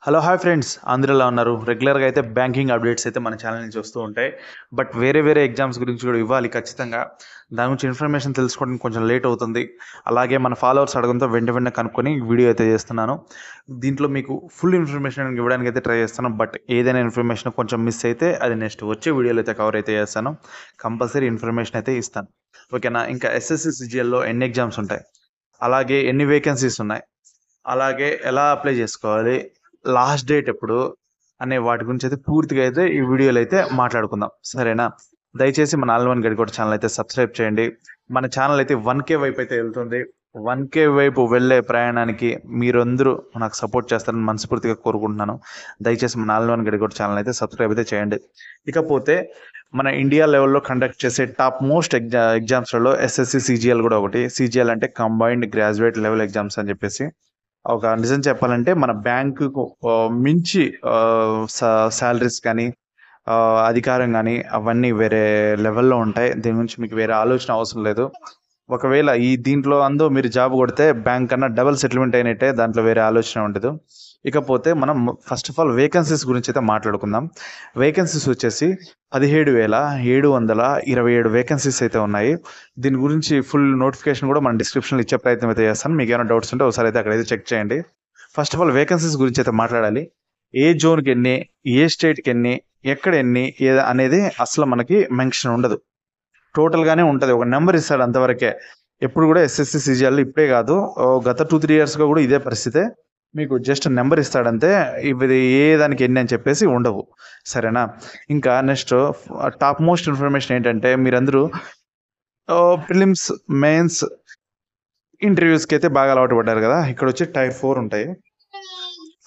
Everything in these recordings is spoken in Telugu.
హలో హాయ్ ఫ్రెండ్స్, అందరూ ఎలా ఉన్నారు? రెగ్యులర్గా అయితే బ్యాంకింగ్ అప్డేట్స్ అయితే మన ఛానల్ నుంచి వస్తూ ఉంటాయి. బట్ వేరే ఎగ్జామ్స్ గురించి కూడా ఇవ్వాలి ఖచ్చితంగా. దాని గురించి ఇన్ఫర్మేషన్ తెలుసుకోవడానికి కొంచెం లేట్ అవుతుంది. అలాగే మన ఫాలోవర్స్ అడగడంతో వెంటనే కనుక్కొని వీడియో అయితే చేస్తున్నాను. దీంట్లో మీకు ఫుల్ ఇన్ఫర్మేషన్ ఇవ్వడానికి అయితే ట్రై చేస్తాను. బట్ ఏదైనా ఇన్ఫర్మేషన్ కొంచెం మిస్ అయితే అది నెక్స్ట్ వచ్చే వీడియోలో అయితే కవర్ అయితే చేస్తాను. కంపల్సరీ ఇన్ఫర్మేషన్ అయితే ఇస్తాను. ఓకేనా? ఇంకా ఎస్ఎస్సి సిజిఎల్లో ఎన్ని ఎగ్జామ్స్ ఉంటాయి, అలాగే ఎన్ని వేకెన్సీస్ ఉన్నాయి, అలాగే ఎలా అప్లై చేసుకోవాలి, లాస్ట్ డేట్ ఎప్పుడు అనే వాటి గురించి అయితే పూర్తిగా అయితే ఈ వీడియోలో అయితే మాట్లాడుకుందాం. సరేనా? దయచేసి మన ఆల్ వన్ గడికోట ఛానల్ అయితే సబ్స్క్రైబ్ చేయండి. మన ఛానల్ అయితే 1K వైపు అయితే వెళ్తుంది. 1K వైపు వెళ్ళే ప్రయాణానికి మీరందరూ నాకు సపోర్ట్ చేస్తారని మనస్ఫూర్తిగా కోరుకుంటున్నాను. దయచేసి మన ఆల్ వన్ గడికోట ఛానల్ అయితే సబ్స్క్రైబ్ అయితే చేయండి. ఇకపోతే మన ఇండియా లెవెల్లో కండక్ట్ చేసే టాప్ మోస్ట్ ఎగ్జామ్స్లలో ఎస్ఎస్సి సిజిఎల్ కూడా ఒకటి. సిజిఎల్ అంటే కంబైన్డ్ గ్రాడ్యుయేట్ లెవెల్ ఎగ్జామ్స్ అని చెప్పేసి. ఒక నిజం చెప్పాలంటే మన బ్యాంకుకు మించి శాలరీస్ కానీ అధికారం కానీ అవన్నీ వేరే లెవెల్లో ఉంటాయి. దీని గురించి మీకు వేరే ఆలోచన అవసరం లేదు. ఒకవేళ దీంట్లో మీరు జాబ్ కొడితే బ్యాంక్ కన్నా డబుల్ సెటిల్మెంట్ అయినట్టే, దాంట్లో వేరే ఆలోచన ఉండదు. ఇకపోతే మనం ఫస్ట్ ఆఫ్ ఆల్ వేకెన్సీస్ గురించి అయితే మాట్లాడుకుందాం. వేకెన్సీస్ వచ్చేసి 17,727 వేకెన్సీస్ అయితే ఉన్నాయి. దీని గురించి ఫుల్ నోటిఫికేషన్ కూడా మన డిస్క్రిప్షన్లో ఇచ్చే ప్రయత్నం అయితే చేస్తాను. మీకు ఏమైనా డౌట్స్ ఉంటే ఒకసారి అయితే అక్కడైతే చెక్ చేయండి. ఫస్ట్ ఆఫ్ ఆల్ వేకెన్సీస్ గురించి అయితే మాట్లాడాలి. ఏ జోన్కి ఎన్ని, ఏ స్టేట్కి ఎన్ని, ఎక్కడ ఎన్ని అనేది అసలు మనకి మెన్షన్ ఉండదు. టోటల్గానే ఉంటుంది. ఒక నెంబర్ ఇస్తాడు అంతవరకే. ఎప్పుడు కూడా ఎస్ఎస్సి సిజిఎల్ ఇప్పుడే కాదు, గత 2-3 ఇయర్స్గా కూడా ఇదే పరిస్థితే. మీకు జస్ట్ నెంబర్ ఇస్తాడంతే, ఇది ఏ దానికి ఎన్ని అని చెప్పేసి ఉండవు. సరేనా? ఇంకా నెక్స్ట్ టాప్ మోస్ట్ ఇన్ఫర్మేషన్ ఏంటంటే, మీరందరూ ప్రిలిమ్స్, మెయిన్స్, ఇంటర్వ్యూస్కి అయితే బాగా అలవాటు పడ్డారు కదా. ఇక్కడ వచ్చి టైర్ 4 ఉంటాయి.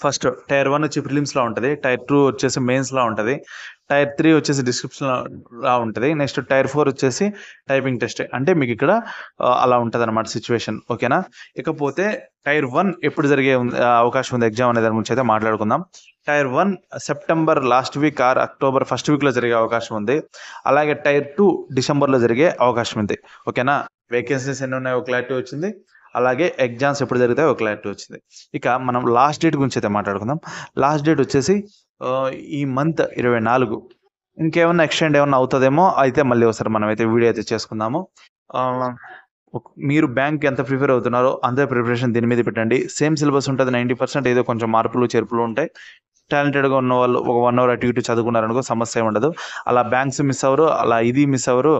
ఫస్ట్ టైర్ 1 వచ్చి ప్రిలిమ్స్లో ఉంటుంది, టైర్ 2 వచ్చేసి మెయిన్స్లో ఉంటుంది, టైర్ 3 వచ్చేసి డిస్క్రిప్షన్లో ఉంటుంది, నెక్స్ట్ టైర్ 4 వచ్చేసి టైపింగ్ టెస్ట్. అంటే మీకు ఇక్కడ అలా ఉంటుంది అనమాట సిచ్యువేషన్. ఓకేనా? ఇకపోతే టైర్ 1 ఎప్పుడు జరిగే అవకాశం ఉంది ఎగ్జామ్ అనే దాని గురించి అయితే మాట్లాడుకుందాం. Tier 1 September last week or October first వీక్లో జరిగే అవకాశం ఉంది. అలాగే టైర్ 2 డిసెంబర్లో జరిగే అవకాశం ఉంది. ఓకేనా? వేకెన్సీస్ ఎన్ని ఉన్నాయో క్లారిటీ వచ్చింది. అలాగే ఎగ్జామ్స్ ఎప్పుడు జరుగుతాయో ఒక క్లారిటీ వచ్చింది. ఇక మనం లాస్ట్ డేట్ గురించి అయితే మాట్లాడుకుందాం. లాస్ట్ డేట్ వచ్చేసి ఈ మంత్ 24. ఇంకేమన్నా ఎక్స్టెండ్ ఏమన్నా అవుతుందేమో, అయితే మళ్ళీ ఒకసారి మనం అయితే వీడియో అయితే చేసుకుందాము. మీరు బ్యాంక్ ఎంత ప్రిపేర్ అవుతున్నారో అంతే ప్రిపరేషన్ దీని మీద పెట్టండి. సేమ్ సిలబస్ ఉంటుంది 90%. ఏదో కొంచెం మార్పులు చేర్పులు ఉంటాయి. టాలెంటెడ్గా ఉన్న వాళ్ళు ఒక 1 hour అటు ఇటు చదువుకున్నారనుకో సమస్య ఉండదు. అలా బ్యాంక్స్ మిస్ అవ్వరు, అలా ఇది మిస్ అవ్వరు.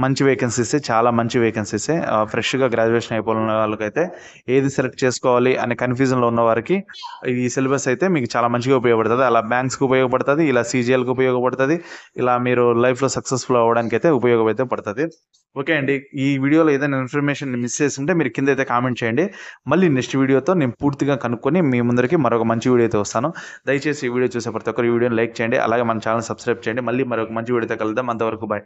మంచి వేకెన్సీసే, చాలా మంచి వేకెన్సీసే. ఫ్రెష్గా గ్రాడ్యుయేషన్ అయిపోయిన వాళ్ళకైతే ఏది సెలెక్ట్ చేసుకోవాలి అనే కన్ఫ్యూజన్లో ఉన్న వారికి ఈ సిలబస్ అయితే మీకు చాలా మంచిగా ఉపయోగపడుతుంది. అలా బ్యాంక్స్కి ఉపయోగపడుతుంది, ఇలా సిజిఎల్కి ఉపయోగపడుతుంది, ఇలా మీరు లైఫ్లో సక్సెస్ఫుల్ అవ్వడానికి అయితే ఉపయోగమైతే పడుతుంది. ఓకే అండి, ఈ వీడియోలో ఏదైనా ఇన్ఫర్మేషన్ మిస్ చేసి ఉంటే మీరు కింద అయితే కామెంట్ చేయండి. మళ్ళీ నెక్స్ట్ వీడియోతో నేను పూర్తిగా కనుక్కొని మీ ముందరికి మరొక మంచి వీడియోతో వస్తాను. దయచేసి ఈ వీడియో చూసే ప్రతి ఒక్కరు ఈ వీడియోని లైక్ చేయండి. అలాగే మన ఛానల్ సబ్స్క్రైబ్ చేయండి. మళ్ళీ మరొక మంచి వీడియోతో కలుద్దాం. అంతవరకు బాయ్.